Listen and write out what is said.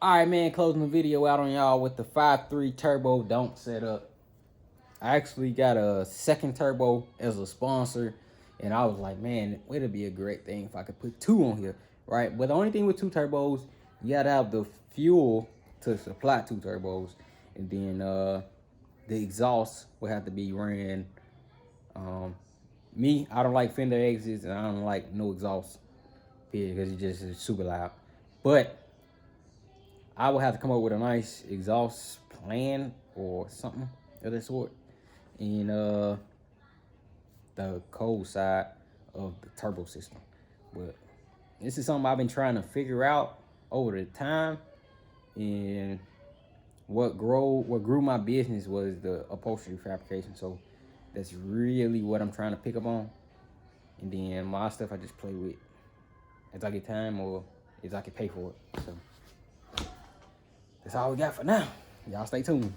Alright, man, closing the video out on y'all with the 5.3 turbo Donk setup. I actually got a second turbo as a sponsor, and I was like, man, it'd be a great thing if I could put two on here, right? But the only thing with two turbos, you gotta have the fuel to supply two turbos, and then the exhaust would have to be ran. I don't like fender exits, and I don't like no exhaust, because it just is super loud. But I would have to come up with a nice exhaust plan or something of that sort. And the cold side of the turbo system. But this is something I've been trying to figure out over the time. And what grew my business was the upholstery fabrication. So that's really what I'm trying to pick up on. And then my stuff I just play with as I get time or as I can pay for it. So that's all we got for now. Y'all stay tuned.